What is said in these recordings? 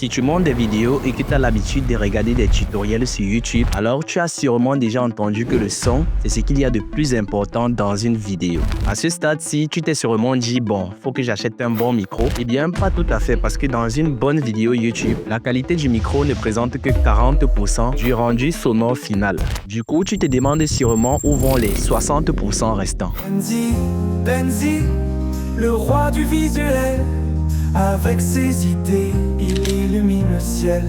Si tu montes des vidéos et que tu as l'habitude de regarder des tutoriels sur YouTube, alors tu as sûrement déjà entendu que le son, c'est ce qu'il y a de plus important dans une vidéo. À ce stade-ci, tu t'es sûrement dit, bon, faut que j'achète un bon micro. Eh bien, pas tout à fait, parce que dans une bonne vidéo YouTube, la qualité du micro ne présente que 40% du rendu sonore final. Du coup, tu te demandes sûrement où vont les 60% restants. Benzi, le roi du visuel, avec ses idées, il illumine le ciel.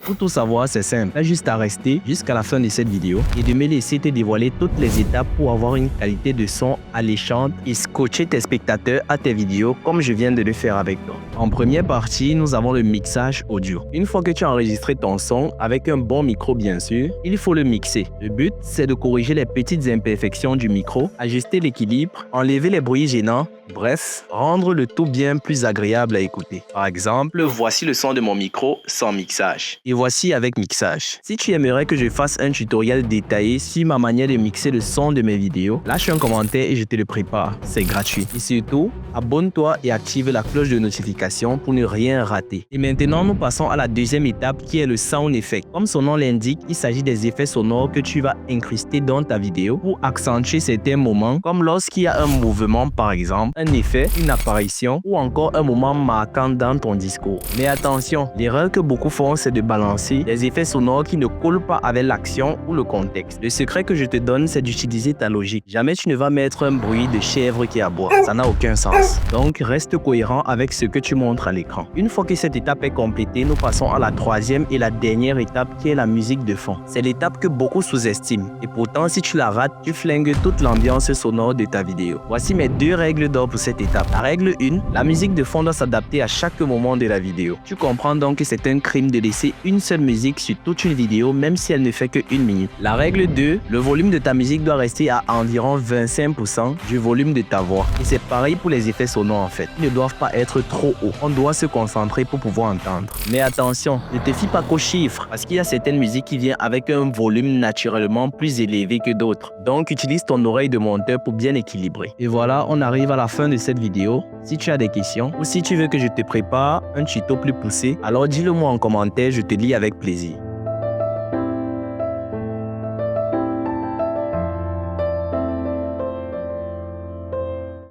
Pour tout savoir, c'est simple. Tu as juste à rester jusqu'à la fin de cette vidéo et de me laisser te dévoiler toutes les étapes pour avoir une qualité de son alléchante et scotcher tes spectateurs à tes vidéos comme je viens de le faire avec toi. En première partie, nous avons le mixage audio. Une fois que tu as enregistré ton son avec un bon micro bien sûr, il faut le mixer. Le but, c'est de corriger les petites imperfections du micro, ajuster l'équilibre, enlever les bruits gênants, bref, rendre le tout bien plus agréable à écouter. Par exemple, voici le son de mon micro sans mixage. Et voici avec mixage. Si tu aimerais que je fasse un tutoriel détaillé sur ma manière de mixer le son de mes vidéos, lâche un commentaire et je te le prépare. C'est gratuit. Et surtout, abonne-toi et active la cloche de notification pour ne rien rater. Et maintenant, nous passons à la deuxième étape qui est le sound effect. Comme son nom l'indique, il s'agit des effets sonores que tu vas incruster dans ta vidéo pour accentuer certains moments, comme lorsqu'il y a un mouvement par exemple, un effet, une apparition ou encore un moment marquant dans ton discours. Mais attention, l'erreur que beaucoup font, c'est de balancer des effets sonores qui ne collent pas avec l'action ou le contexte. Le secret que je te donne, c'est d'utiliser ta logique. Jamais tu ne vas mettre un bruit de chèvre qui aboie. Ça n'a aucun sens. Donc, reste cohérent avec ce que tu montres à l'écran. Une fois que cette étape est complétée, nous passons à la troisième et la dernière étape qui est la musique de fond. C'est l'étape que beaucoup sous-estiment. Et pourtant, si tu la rates, tu flingues toute l'ambiance sonore de ta vidéo. Voici mes deux règles d'or pour cette étape. La règle 1, la musique de fond doit s'adapter à chaque moment de la vidéo. Tu comprends donc que c'est un crime de laisser une seule musique sur toute une vidéo, même si elle ne fait que 1 minute. La règle 2, le volume de ta musique doit rester à environ 25% du volume de ta voix. Et c'est pareil pour les effets sonores en fait. Ils ne doivent pas être trop hauts. On doit se concentrer pour pouvoir entendre. Mais attention, ne te fie pas qu'aux chiffres, parce qu'il y a certaines musiques qui viennent avec un volume naturellement plus élevé que d'autres. Donc utilise ton oreille de monteur pour bien équilibrer. Et voilà, on arrive à la fin de cette vidéo. Si tu as des questions ou si tu veux que je te prépare un tuto plus poussé, alors dis-le moi en commentaire, je te lis avec plaisir.